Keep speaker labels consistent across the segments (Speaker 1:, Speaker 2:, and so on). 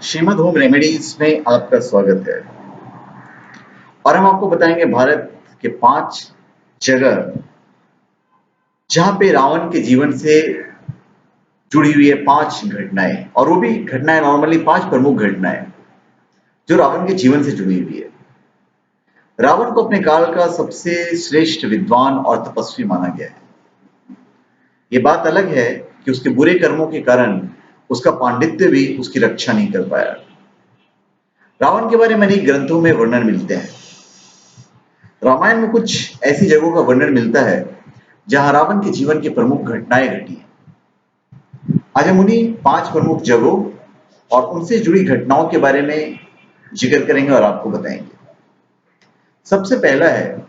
Speaker 1: Shrimad home remedies में आपका स्वागत है और हम आपको बताएंगे भारत के 5 जगह जहां पे रावण के जीवन से जुड़ी हुई है 5 घटनाएं। और वो भी घटनाएं नॉर्मली 5 प्रमुख घटनाएं जो रावण के जीवन से जुड़ी हुई है। रावण को अपने काल का सबसे श्रेष्ठ विद्वान और तपस्वी माना गया है। ये बात अलग है कि उसके बुरे कर्मों के कारण उसका पांडित्य भी उसकी रक्षा नहीं कर पाया। रावण के बारे में अनेक ग्रंथों में वर्णन मिलते हैं। रामायण में कुछ ऐसी जगहों का वर्णन मिलता है जहां रावण के जीवन की प्रमुख घटनाएं घटी हैं। आज हम उन्हीं 5 प्रमुख जगहों और उनसे जुड़ी घटनाओं के बारे में जिक्र करेंगे और आपको बताएंगे। सबसे पहला है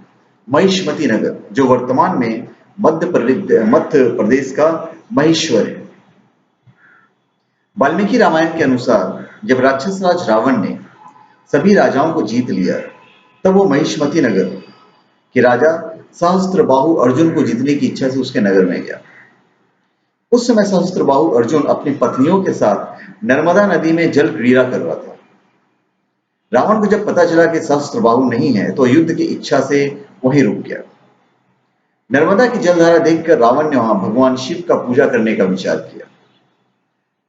Speaker 1: महिष्मती नगर, जो वर्तमान में मध्य प्रदेश का महेश्वर है। वाल्मीकि रामायण के अनुसार जब राक्षस राज रावण ने सभी राजाओं को जीत लिया, तब वो महिष्मती नगर के राजा सहस्त्रबाहु अर्जुन को जीतने की इच्छा से उसके नगर में गया। उस समय सहस्त्रबाहु अर्जुन अपनी पत्नियों के साथ नर्मदा नदी में जल क्रीड़ा कर रहा था। रावण को जब पता चला कि सहस्त्रबाहु नहीं है, तो युद्ध की इच्छा से वहीं रुक गया। नर्मदा की जलधारा देखकर रावण ने वहां भगवान शिव का पूजा करने का विचार किया।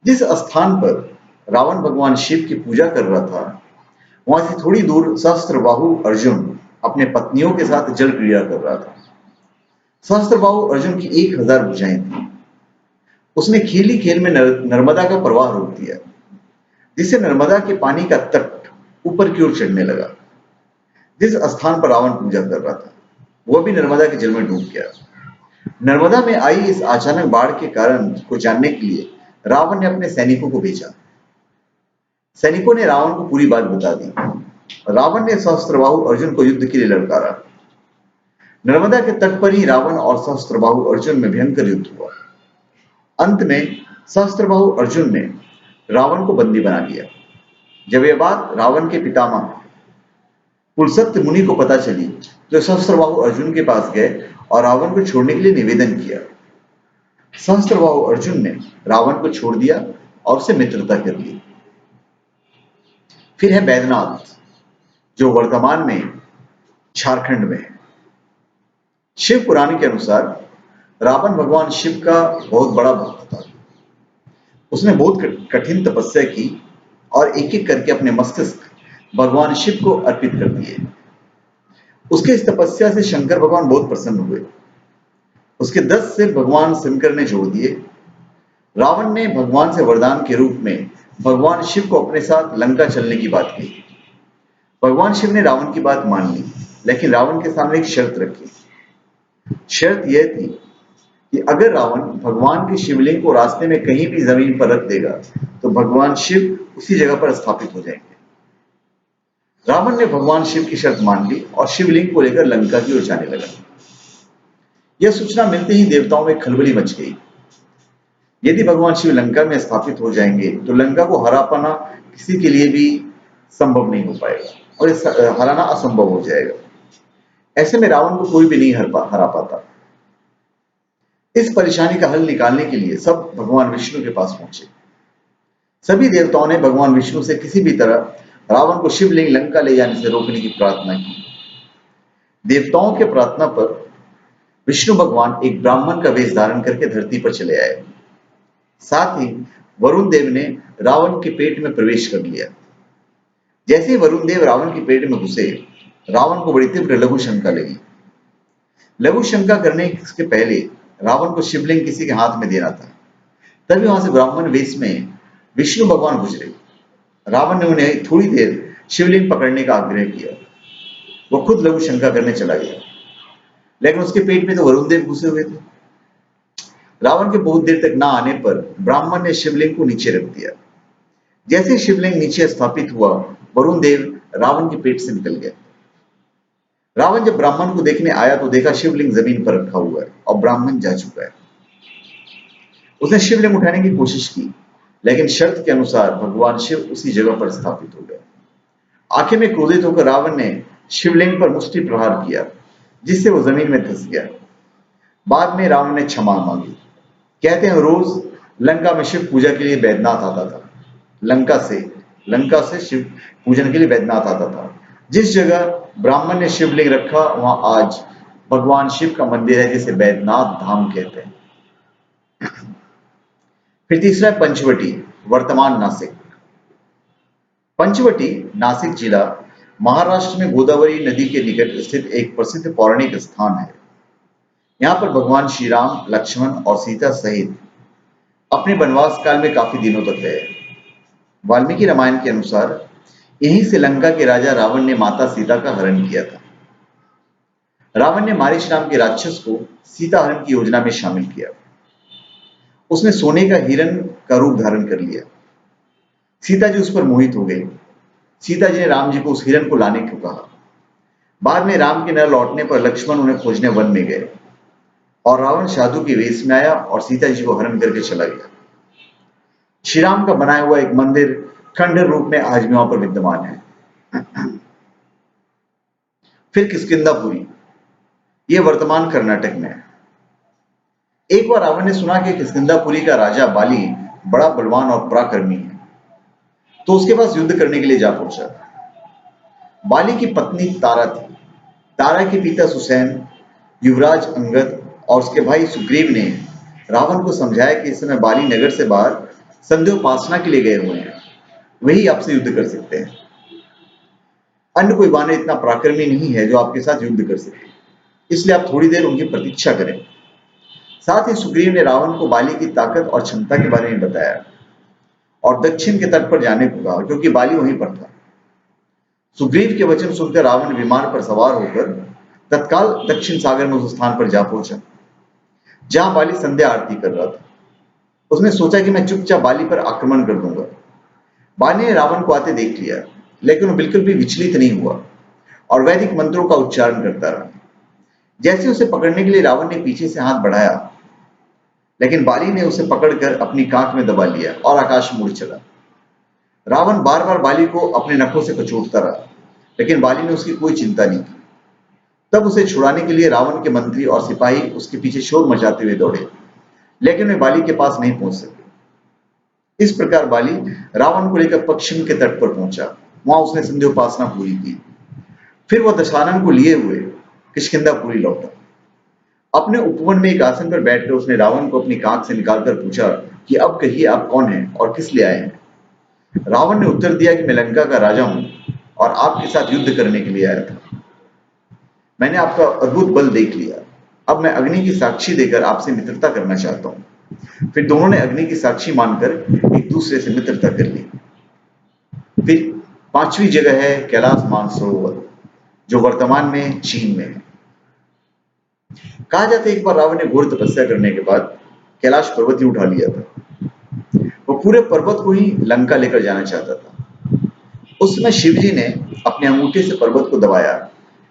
Speaker 1: जिस स्थान पर रावण भगवान शिव की पूजा कर रहा था, वहां से थोड़ी दूर सहस्त्रबाहु अर्जुन अपने पत्नियों के साथ जल क्रीड़ा कर रहा था। सहस्त्रबाहु अर्जुन की 1000 भुजाएं थी। उसने खेली खेल में नर्मदा का प्रवाह रोक दिया, जिससे नर्मदा के पानी का तट ऊपर की ओर चढ़ने लगा। जिस स्थान पर रावण पूजा कर रहा था, वह भी नर्मदा के जल में डूब गया। नर्मदा में आई इस अचानक बाढ़ के कारण को जानने के लिए रावण ने अपने सैनिकों को भेजा। सैनिकों ने रावण को पूरी बात बता दी। रावण ने सहस्त्रबाहु अर्जुन को युद्ध के लिए ललकारा। नर्मदा के तट पर ही रावण और सहस्त्रबाहु अर्जुन में भयंकर युद्ध हुआ। अंत में सहस्त्रबाहु अर्जुन ने रावण को बंदी बना लिया। जब यह बात रावण के पितामह पुलस्त्य मुनि को पता चली, तो सहस्त्रबाहु अर्जुन के पास गए और रावण को छोड़ने के लिए निवेदन किया। सहस्त्रबाहु अर्जुन ने रावण को छोड़ दिया और उससे मित्रता कर ली। फिर है बैद्यनाथ, जो वर्तमान में झारखंड में है। शिव पुराण के अनुसार रावण भगवान शिव का बहुत बड़ा भक्त था। उसने बहुत कठिन तपस्या की और एक एक करके अपने मस्तिष्क भगवान शिव को अर्पित कर दिए। उसके इस तपस्या से शंकर भगवान बहुत प्रसन्न हुए। उसके 10 सिर भगवान शंकर ने जोड़ दिए। रावण ने भगवान से वरदान के रूप में भगवान शिव को अपने साथ लंका चलने की बात कही। भगवान शिव ने रावण की बात मान ली, लेकिन रावण के सामने एक शर्त रखी। शर्त यह थी कि अगर रावण भगवान के शिवलिंग को रास्ते में कहीं भी जमीन पर रख देगा, तो भगवान शिव उसी जगह पर स्थापित हो जाएंगे। रावण ने भगवान शिव की शर्त मान ली और शिवलिंग को लेकर लंका की ओर जाने लगा। यह सूचना मिलते ही देवताओं में खलबली मच गई। यदि भगवान शिव लंका में स्थापित हो जाएंगे, तो लंका को हरा पाना किसी के लिए भी संभव नहीं हो पाएगा और हराना असंभव हो जाएगा। ऐसे में रावण को कोई भी नहीं हरा पाता। इस परेशानी का हल निकालने के लिए सब भगवान विष्णु के पास पहुंचे। सभी देवताओं ने भगवान विष्णु से किसी भी तरह रावण को शिवलिंग लंका ले जाने से रोकने की प्रार्थना की। देवताओं के प्रार्थना पर विष्णु भगवान एक ब्राह्मण का वेश धारण करके धरती पर चले आए। साथ ही वरुण देव ने रावण के पेट में प्रवेश कर लिया। जैसे ही वरुण देव रावण के पेट में घुसे, रावण को बड़ी तीव्र लघु शंका लगी। लघु शंका करने के पहले रावण को शिवलिंग किसी के हाथ में देना था। तभी वहां से ब्राह्मण वेश में विष्णु भगवान गुजरे। रावण ने उन्हें थोड़ी देर शिवलिंग पकड़ने का आग्रह किया। वो खुद लघु शंका करने चला गया, लेकिन उसके पेट में तो वरुण देव घुसे हुए थे। रावण के बहुत देर तक ना आने पर ब्राह्मण ने शिवलिंग को नीचे रख दिया। जैसे शिवलिंग नीचे स्थापित हुआ, वरुण देव रावण के पेट से निकल गया। रावण जब ब्राह्मण को देखने आया, तो देखा शिवलिंग जमीन पर रखा हुआ है और ब्राह्मण जा चुका है। उसने शिवलिंग उठाने की कोशिश की, लेकिन शर्त के अनुसार भगवान शिव उसी जगह पर स्थापित हो गए। आखिर में क्रोधित होकर रावण ने शिवलिंग पर मुष्टि प्रहार किया, जिससे वो जमीन में धंस गया। बाद में रावण ने क्षमा मांगी। कहते हैं रोज लंका में शिव पूजा के लिए बैद्यनाथ आता था। लंका से लंका से शिव पूजन के लिए बैद्यनाथ आता था। जिस जगह ब्राह्मण ने शिवलिंग रखा वहां आज भगवान शिव का मंदिर है जिसे बैद्यनाथ धाम कहते हैं। फिर तीसरा है पंचवटी, वर्तमान नासिक। पंचवटी नासिक जिला महाराष्ट्र में गोदावरी नदी के निकट स्थित एक प्रसिद्ध पौराणिक स्थान है। यहाँ पर भगवान श्री राम, लक्ष्मण और सीता सहित अपने वनवास काल में काफी दिनों तक रहे। वाल्मीकि रामायण के अनुसार यहीं से लंका के राजा रावण ने माता सीता का हरण किया था। रावण ने मारिच नाम के राक्षस को सीता हरण की योजना में शामिल किया। उसने सोने का हिरण का रूप धारण कर लिया। सीता जी उस पर मोहित हो गई। सीता जी ने राम जी को उस हिरण को लाने को कहा। बाद में राम के न लौटने पर लक्ष्मण उन्हें खोजने वन में गए और रावण साधु के वेश में आया और सीता जी को हरण करके चला गया। श्री राम का बनाया हुआ एक मंदिर खंडहर रूप में आज भी वहां पर विद्यमान है। फिर किष्किंधापुरी, ये वर्तमान कर्नाटक में है। एक बार रावण ने सुना कि किष्किंधापुरी का राजा बाली बड़ा बलवान और पराक्रमी है, तो उसके पास युद्ध करने के लिए जा पहुंचा। बाली की पत्नी तारा थी। तारा के पिता सुसैन, युवराज अंगद और उसके भाई सुग्रीव ने रावण को समझाया कि इस समय बाली नगर से बाहर संध्योपासना के लिए गए हुए हैं, वही आपसे युद्ध कर सकते हैं। अन्य कोई वानर इतना पराक्रमी नहीं है जो आपके साथ युद्ध कर सके, इसलिए आप थोड़ी देर उनकी प्रतीक्षा करें। साथ ही सुग्रीव ने रावण को बाली की ताकत और क्षमता के बारे में बताया और दक्षिण के तट पर जाने को कहा क्योंकि बाली वहीं पर था। सुग्रीव के वचन सुनकर रावण विमान पर सवार होकर तत्काल दक्षिण सागर में उस स्थान पर जा पहुंचा जहां बाली संध्या आरती कर रहा था। उसने सोचा कि मैं चुपचाप बाली पर आक्रमण कर दूंगा। बाली ने रावण को आते देख लिया, लेकिन वो बिल्कुल भी विचलित नहीं हुआ और वैदिक मंत्रों का उच्चारण करता रहा। जैसे उसे पकड़ने के लिए रावण ने पीछे से हाथ बढ़ाया, लेकिन बाली ने उसे पकड़कर अपनी कांख में दबा लिया और आकाश में उड़ चला। रावण बार बार बाली को अपने नखों से कचोटता रहा, लेकिन बाली ने उसकी कोई चिंता नहीं की। तब उसे छुड़ाने के लिए रावण के मंत्री और सिपाही उसके पीछे शोर मचाते हुए दौड़े, लेकिन वे बाली के पास नहीं पहुंच सके। इस प्रकार बाली रावण को लेकर पश्चिम के तट पर पहुंचा। वहां उसने संध्योपासना पूरी की। फिर वह दशानन को लिए हुए किष्किंधापुरी लौटा। अपने उपवन में एक आसन पर बैठकर उसने रावण को अपनी कांख से निकालकर पूछा कि अब कहिए आप कौन हैं और किस लिए आए हैं। रावण ने उत्तर दिया कि मैं लंका का राजा हूं और आपके साथ युद्ध करने के लिए आया था। मैंने आपका अद्भुत बल देख लिया। अब मैं अग्नि की साक्षी देकर आपसे मित्रता करना चाहता हूं। फिर दोनों ने अग्नि की साक्षी मानकर एक दूसरे से मित्रता कर ली। फिर पांचवी जगह है कैलाश मानसरोवर, जो वर्तमान में चीन में है। कहा जाता है एक बार रावण ने घोर तपस्या करने के बाद कैलाश पर्वत ही उठा लिया था। वो पूरे पर्वत को ही लंका लेकर जाना चाहता था। उस समय शिव जी ने अपने अंगूठे से पर्वत को दबाया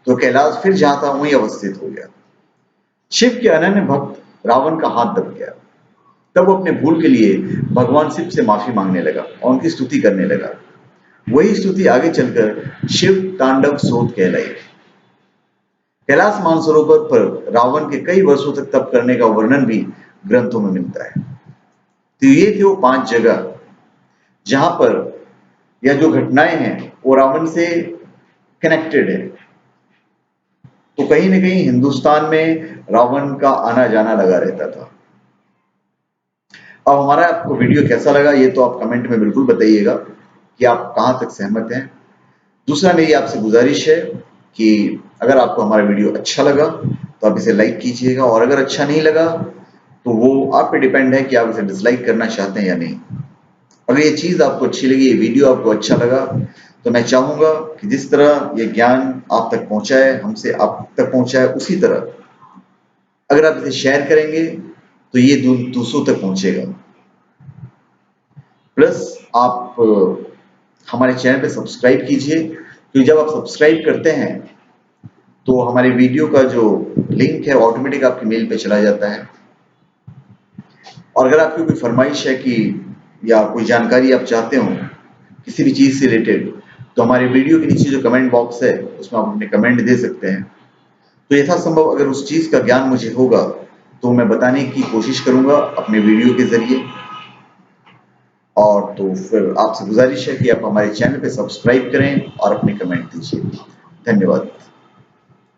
Speaker 1: तो कैलाश फिर जहां था वहीं अवस्थित हो गया। शिव के अनन्य भक्त रावण का हाथ दब गया। तब वो अपने भूल के लिए भगवान शिव से माफी मांगने लगा और उनकी स्तुति करने लगा। वही स्तुति आगे चलकर शिव तांडव सोत कहलाई। कैलाश मानसरोवर पर रावण के कई वर्षों तक तप करने का वर्णन भी ग्रंथों में मिलता है। तो ये थे वो 5 जगह जहां पर या जो घटनाएं हैं वो रावण से कनेक्टेड है। तो कहीं ना कहीं हिंदुस्तान में रावण का आना जाना लगा रहता था। अब हमारा आपको वीडियो कैसा लगा ये तो आप कमेंट में बिल्कुल बताइएगा कि आप कहां तक सहमत हैं। दूसरा मेरी आपसे गुजारिश है कि अगर आपको हमारा वीडियो अच्छा लगा तो आप इसे लाइक कीजिएगा और अगर अच्छा नहीं लगा तो वो आप पे डिपेंड है कि आप इसे डिसलाइक करना चाहते हैं या नहीं। अगर ये चीज आपको अच्छी लगी, ये वीडियो आपको अच्छा लगा, तो मैं चाहूंगा कि जिस तरह ये ज्ञान आप तक पहुंचाए, हमसे आप तक पहुंचाए, उसी तरह अगर आप इसे शेयर करेंगे तो ये दूसरों तक पहुंचेगा। प्लस आप हमारे चैनल पे सब्सक्राइब कीजिए, क्योंकि जब आप सब्सक्राइब करते हैं तो हमारे वीडियो का जो लिंक है ऑटोमेटिक आपकी मेल पे चला जाता है। और अगर आपकी कोई फरमाइश है कि या कोई जानकारी आप चाहते हो किसी भी चीज से रिलेटेड, तो हमारे वीडियो के नीचे जो कमेंट बॉक्स है उसमें आप अपने कमेंट दे सकते हैं। तो यथासंभव अगर उस चीज का ज्ञान मुझे होगा तो मैं बताने की कोशिश करूंगा अपने वीडियो के जरिए। और तो फिर आपसे गुजारिश है कि आप हमारे चैनल पे सब्सक्राइब करें और अपने कमेंट दीजिए। धन्यवाद।